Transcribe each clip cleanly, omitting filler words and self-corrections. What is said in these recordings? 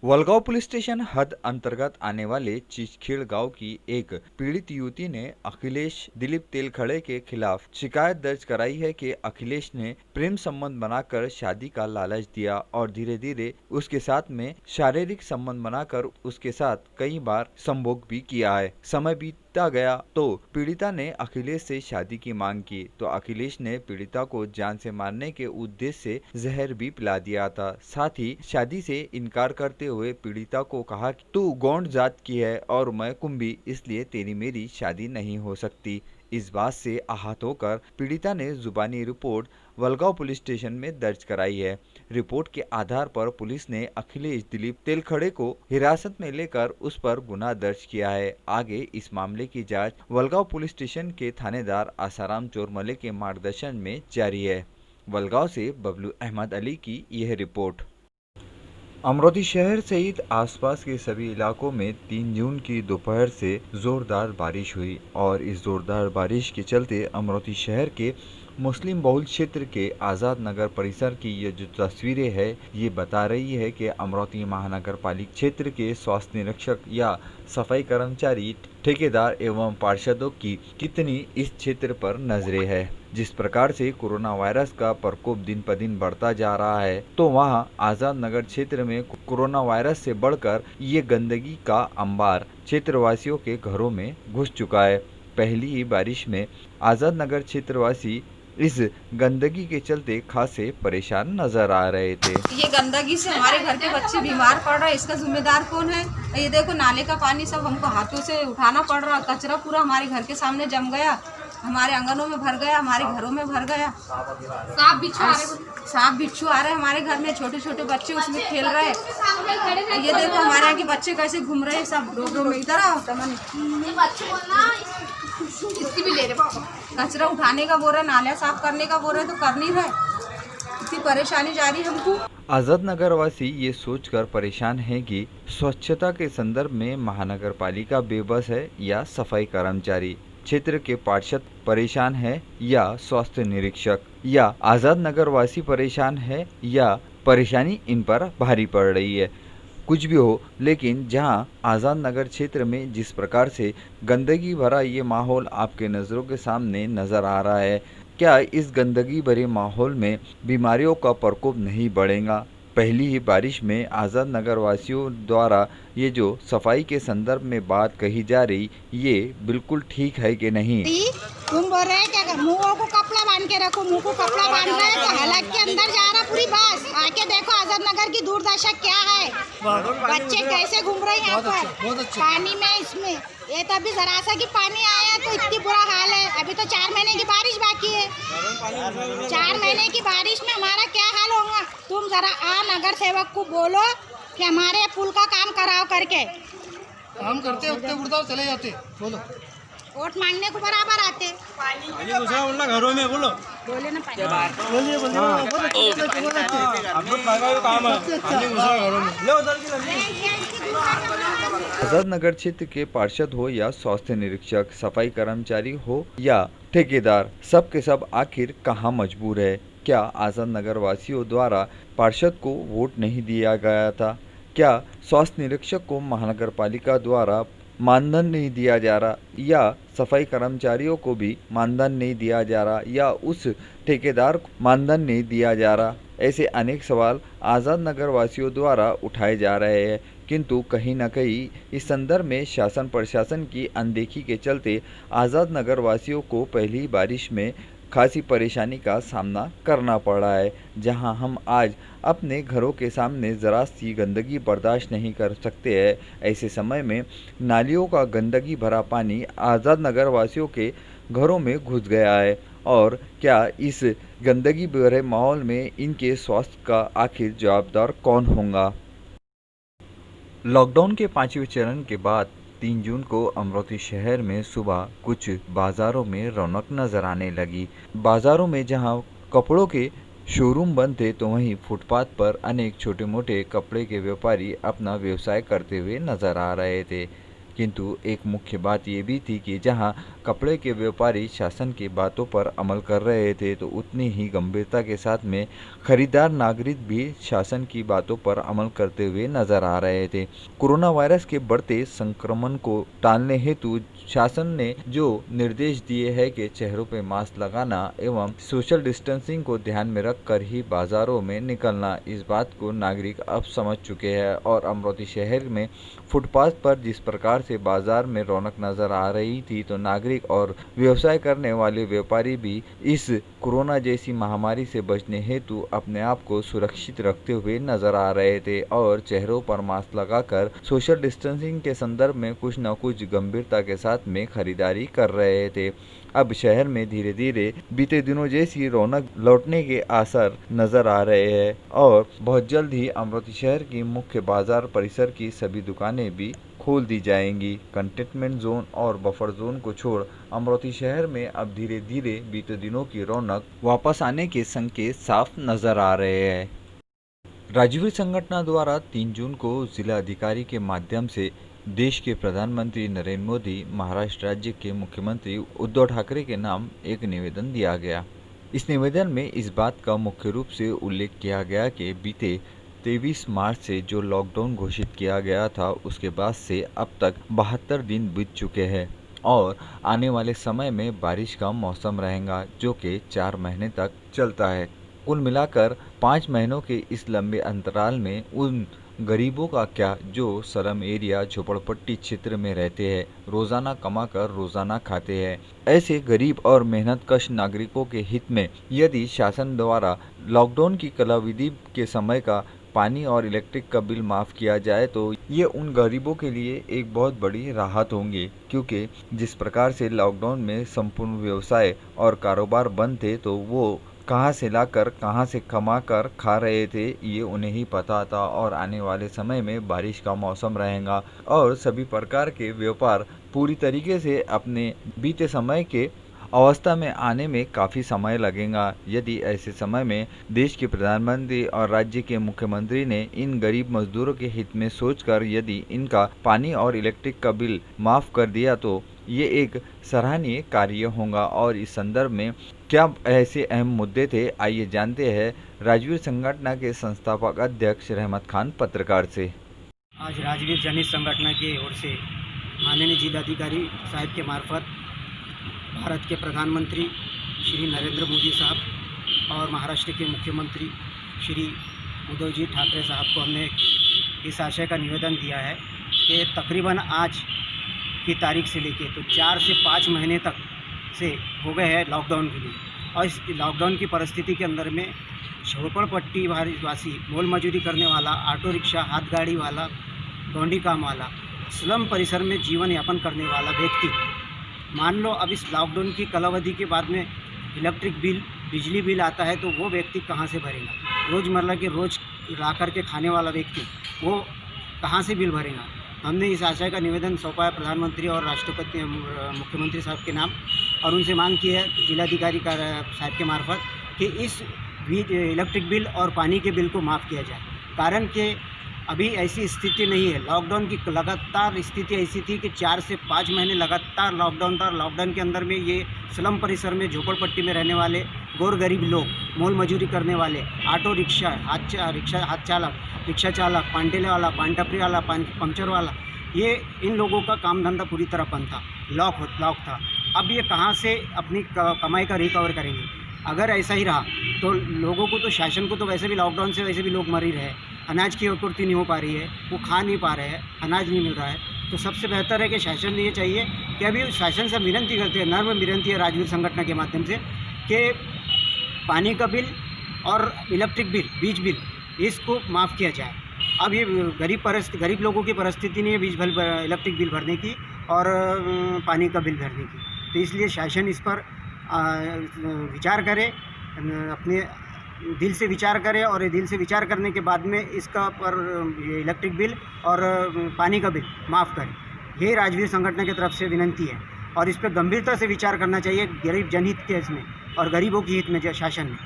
Walgaon police station हद अंतर्गत आने वाले चिचखेड़ गांव की एक पीड़ित युवती ने अखिलेश दिलीप तेलखड़े के खिलाफ शिकायत दर्ज कराई है कि अखिलेश ने प्रेम संबंध बनाकर शादी का लालच दिया और धीरे धीरे उसके साथ में शारीरिक संबंध बनाकर उसके साथ कई बार संभोग भी किया है। समय बीतता गया तो पीड़िता ने अखिलेश से शादी की मांग की तो अखिलेश ने पीड़िता को जान से मारने के उद्देश्य से जहर भी पिला दिया था। साथ ही शादी से इनकार करते हुए पीड़िता को कहा कि तू गौंड जात की है और मैं कुंभी, इसलिए तेरी मेरी शादी नहीं हो सकती। इस बात से आहत होकर पीड़िता ने जुबानी रिपोर्ट वलगांव पुलिस स्टेशन में दर्ज कराई है। रिपोर्ट के आधार पर पुलिस ने अखिलेश दिलीप तेलखड़े को हिरासत में लेकर उस पर गुनाह दर्ज किया है। आगे इस मामले की जांच वलगांव पुलिस स्टेशन के थानेदार आसाराम चोरमले के मार्गदर्शन में जारी है। वलगांव से बबलू अहमद अली की यह रिपोर्ट। अमरोती शहर सहित आसपास के सभी इलाकों में 3 जून की दोपहर से जोरदार बारिश हुई और इस जोरदार बारिश के चलते अमरोती शहर के मुस्लिम बहुल क्षेत्र के आज़ाद नगर परिसर की ये जो तस्वीरें हैं ये बता रही है कि अमरोती महानगर पालिका क्षेत्र के स्वास्थ्य निरीक्षक या सफाई कर्मचारी, ठेकेदार एवं पार्षदों की कितनी इस क्षेत्र पर नजरें है। जिस प्रकार से कोरोना वायरस का प्रकोप दिन पर दिन बढ़ता जा रहा है तो वहां आज़ाद नगर क्षेत्र में कोरोना वायरस से बढ़कर ये गंदगी का अंबार क्षेत्रवासियों के घरों में घुस चुका है। पहली ही बारिश में आज़ाद नगर क्षेत्रवासी इस गंदगी के चलते खासे परेशान नजर आ रहे थे। ये गंदगी से हमारे घर के बच्चे बीमार पड़ रहे हैं, इसका जिम्मेदार कौन है? ये देखो नाले का पानी सब हमको हाथों से उठाना पड़ रहा, कचरा पूरा हमारे घर के सामने जम गया, हमारे आंगनों में भर गया, हमारे घरों में भर गया। सांप बिच्छू आ रहे हैं हमारे घर में, छोटे छोटे बच्चे उसमें खेल रहे हैं। ये देखो हमारे यहाँ के बच्चे कैसे घूम रहे हैं सब रोडों में। इधर आओ कचरा उठाने का बोल रहे, नाले साफ करने का बोल रहे तो कर नहीं रहे। इतनी परेशानी जा रही है हमको। आज़ाद नगर वासी ये सोचकर परेशान हैं कि स्वच्छता के संदर्भ में महानगर पालिका बेबस है या सफाई कर्मचारी, क्षेत्र के पार्षद परेशान है या स्वास्थ्य निरीक्षक, या आज़ाद नगर वासी परेशान है या परेशानी इन पर भारी पड़ रही है। कुछ भी हो, लेकिन जहां आज़ाद नगर क्षेत्र में जिस प्रकार से गंदगी भरा ये माहौल आपके नज़रों के सामने नज़र आ रहा है, क्या इस गंदगी भरे माहौल में बीमारियों का प्रकोप नहीं बढ़ेगा? पहली ही बारिश में आज़ाद नगर वासियों द्वारा ये जो सफाई के संदर्भ में बात कही जा रही, ये बिल्कुल ठीक है कि नहीं? तुम बोल रहे हैं क्या मुँह को कपड़ा बांध के रखो, मुँह को कपड़ा बांध रहे हैं तो हलक के अंदर जा रहा पूरी बस। आके देखो आज़ाद नगर की दुर्दशा क्या है, बच्चे कैसे घूम रहे हैं यहाँ पर पानी में। इसमें ये तो अभी जरा सा की पानी आया तो इतनी बुरा हाल है। अभी तो 4 महीने की बारिश बाकी है, 4 महीने की बारिश में हमारा क्या हाल होगा? तुम जरा नगर सेवक को बोलो कि हमारे पुल का काम कराओ करके। काम करते उठते उड़ता चले जाते, बोलो वोट मांगने को बराबर आते। पानी घुसा बोलना घरों में, बोलो बोले ना पानी बोलिए बोलिए हम लोग काम है, पानी घुसा घरों में। ले उधर की आज़ाद नगर क्षेत्र के पार्षद हो या स्वास्थ्य निरीक्षक, सफाई कर्मचारी हो या ठेकेदार, सब के सब आखिर कहाँ मजबूर है? क्या आज़ाद नगर वासियों द्वारा पार्षद को वोट नहीं दिया गया था? क्या स्वास्थ्य निरीक्षक को महानगर पालिका द्वारा मानधन नहीं दिया जा रहा, या सफाई कर्मचारियों को भी मानधन नहीं दिया जा रहा, या उस ठेकेदार को मानधन नहीं दिया जा रहा? ऐसे अनेक सवाल आज़ाद नगर वासियों द्वारा उठाए जा रहे हैं, किंतु कहीं न कहीं इस संदर्भ में शासन प्रशासन की अनदेखी के चलते आज़ाद नगर वासियों को पहली बारिश में खासी परेशानी का सामना करना पड़ रहा है। जहां हम आज अपने घरों के सामने ज़रा सी गंदगी बर्दाश्त नहीं कर सकते हैं, ऐसे समय में नालियों का गंदगी भरा पानी आज़ाद नगर वासियों के घरों में घुस गया है। और क्या इस गंदगी भरे माहौल में इनके स्वास्थ्य का आखिर जवाबदार कौन होगा? लॉकडाउन के 5वें चरण के बाद 3 जून को अमरोती शहर में सुबह कुछ बाज़ारों में रौनक नज़र आने लगी। बाज़ारों में जहां कपड़ों के शोरूम बंद थे तो वहीं फुटपाथ पर अनेक छोटे मोटे कपड़े के व्यापारी अपना व्यवसाय करते हुए नज़र आ रहे थे। किंतु एक मुख्य बात ये भी थी कि जहां कपड़े के व्यापारी शासन की बातों पर अमल कर रहे थे तो उतनी ही गंभीरता के साथ में खरीदार नागरिक भी शासन की बातों पर अमल करते हुए नजर आ रहे थे। कोरोना वायरस के बढ़ते संक्रमण को टालने हेतु शासन ने जो निर्देश दिए हैं कि चेहरों पर मास्क लगाना एवं सोशल डिस्टेंसिंग को ध्यान में रखकर ही बाजारों में निकलना, इस बात को नागरिक अब समझ चुके हैं और अमरोती शहर में फुटपाथ पर जिस प्रकार से बाजार में रौनक नजर आ रही थी तो नागरिक और व्यवसाय करने वाले व्यापारी भी इस कोरोना जैसी महामारी से बचने हेतु अपने आप को सुरक्षित रखते हुए नजर आ रहे थे और चेहरों पर मास्क लगाकर सोशल डिस्टेंसिंग के संदर्भ में कुछ न कुछ गंभीरता के साथ में खरीदारी कर रहे थे। अब शहर में धीरे धीरे बीते दिनों जैसी रौनक लौटने के आसार नजर आ रहे हैं और बहुत जल्द ही अमरोती शहर की मुख्य बाजार परिसर की सभी दुकानें भी खोल दी जाएंगी। कंटेनमेंट जोन और बफर जोन को छोड़ अमरोती शहर में अब धीरे धीरे बीते दिनों की रौनक वापस आने के संकेत साफ नजर आ रहे हैं। राजवीर संगठन द्वारा 3 जून को जिला अधिकारी के माध्यम से देश के प्रधानमंत्री नरेंद्र मोदी, महाराष्ट्र राज्य के मुख्यमंत्री उद्धव ठाकरे के नाम एक निवेदन दिया गया। इस निवेदन में इस बात का मुख्य रूप से उल्लेख किया गया कि बीते 23 मार्च से जो लॉकडाउन घोषित किया गया था उसके बाद से अब तक 72 दिन बीत चुके हैं और आने वाले समय में बारिश का मौसम रहेगा जो कि 4 महीने तक चलता है। कुल मिलाकर 5 महीनों के इस लंबे अंतराल में उन गरीबों का क्या जो स्लम एरिया झोपड़पट्टी क्षेत्र में रहते हैं, रोजाना कमाकर रोजाना खाते हैं। ऐसे गरीब और मेहनतकश नागरिकों के हित में यदि शासन द्वारा लॉकडाउन की कालावधि के समय का पानी और इलेक्ट्रिक का बिल माफ़ किया जाए तो ये उन गरीबों के लिए एक बहुत बड़ी राहत होंगी, क्योंकि जिस प्रकार से लॉकडाउन में संपूर्ण व्यवसाय और कारोबार बंद थे तो वो कहाँ से लाकर कहाँ से कमा कर खा रहे थे ये उन्हें ही पता था। और आने वाले समय में बारिश का मौसम रहेगा और सभी प्रकार के व्यापार पूरी तरीके से अपने बीते समय के अवस्था में आने में काफ़ी समय लगेगा। यदि ऐसे समय में देश के प्रधानमंत्री और राज्य के मुख्यमंत्री ने इन गरीब मजदूरों के हित में सोचकर यदि इनका पानी और इलेक्ट्रिक का बिल माफ़ कर दिया तो ये एक सराहनीय कार्य होगा। और इस संदर्भ में क्या ऐसे अहम मुद्दे थे, आइए जानते हैं राजवीर संगठन के संस्थापक अध्यक्ष रहमत खान पत्रकार से। आज राजवीर जनहित संगठन की ओर से माननीय जिलाधिकारी साहब के मार्फत भारत के प्रधानमंत्री श्री नरेंद्र मोदी साहब और महाराष्ट्र के मुख्यमंत्री श्री उद्धव जी ठाकरे साहब को हमने इस आशय का निवेदन दिया है कि तकरीबन आज की तारीख से लेके तो 4 से 5 महीने तक से हो गए हैं लॉकडाउन के लिए। और इस लॉकडाउन की परिस्थिति के अंदर में झोपड़पट्टी वासी, मोल मजूरी करने वाला, ऑटो रिक्शा, हाथ गाड़ी वाला, गौंडी काम वाला, स्लम परिसर में जीवन यापन करने वाला व्यक्ति, मान लो अब इस लॉकडाउन की कालावधि के बाद में इलेक्ट्रिक बिल, बिजली बिल आता है तो वो व्यक्ति कहाँ से भरेगा? रोज़मर्रा के रोज़ ला कर के खाने वाला व्यक्ति वो कहाँ से बिल भरेगा? हमने इस आशय का निवेदन सौंपा है प्रधानमंत्री और राष्ट्रपति मुख्यमंत्री साहब के नाम और उनसे मांग की है जिलाधिकारी का साहब के मार्फत कि इस इलेक्ट्रिक बिल और पानी के बिल को माफ़ किया जाए। कारण कि अभी ऐसी स्थिति नहीं है। लॉकडाउन की लगातार स्थिति ऐसी थी कि 4 से 5 महीने लगातार लॉकडाउन था। लॉकडाउन के अंदर में ये स्लम परिसर में झोपड़पट्टी में रहने वाले गौर गरीब लोग, मोल मजूरी करने वाले, ऑटो रिक्शा, हाथ चालक, रिक्शा चालक, पानठेले वाला, पान टपरी वाला, पंक्चर वाला, ये इन लोगों का काम धंधा पूरी तरह बंद था, लॉक था। अब ये कहाँ से अपनी कमाई का रिकवर करेंगे? अगर ऐसा ही रहा तो लोगों को तो, शासन को तो वैसे भी लॉकडाउन से वैसे भी लोग मर ही रहे हैं, अनाज की आपूर्ति नहीं हो पा रही है, वो खा नहीं पा रहे हैं, अनाज नहीं मिल रहा है। तो सबसे बेहतर है कि शासन ने ये चाहिए कि अभी शासन से विनती करते हैं, नर्म विनती है राजवीर संगठन के माध्यम से कि पानी का बिल और इलेक्ट्रिक बिल, बीज बिल, इसको माफ़ किया जाए। अब ये गरीब लोगों की परिस्थिति नहीं है बीज बिल, इलेक्ट्रिक बिल भरने की और पानी का बिल भरने की, तो इसलिए शासन इस पर विचार करे, अपने दिल से विचार करे और दिल से विचार करने के बाद में इसका पर इलेक्ट्रिक बिल और पानी का बिल माफ़ करे। ये राजवीर संगठन की तरफ से विनती है और इस पर गंभीरता से विचार करना चाहिए गरीब जनहित के इसमें और गरीबों के हित में शासन में,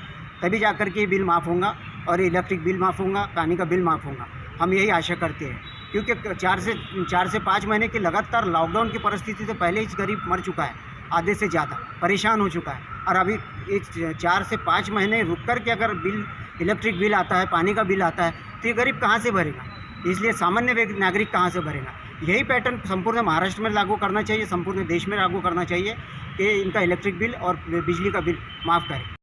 तभी जाकर के बिल माफ़ होगा और इलेक्ट्रिक बिल माफ़ होगा, पानी का बिल माफ़ होगा। हम यही आशा करते हैं क्योंकि 4 से 5 महीने की लगातार लॉकडाउन की परिस्थिति से पहले ही गरीब मर चुका है। आधे से ज़्यादा परेशान हो चुका है। और अभी इस 4 से 5 महीने रुक कर के अगर बिल, इलेक्ट्रिक बिल आता है, पानी का बिल आता है, तो ये गरीब कहाँ से भरेगा? इसलिए सामान्य नागरिक कहाँ से भरेगा? यही पैटर्न संपूर्ण महाराष्ट्र में लागू करना चाहिए, संपूर्ण देश में लागू करना चाहिए कि इनका इलेक्ट्रिक बिल और बिजली का बिल माफ़ करें।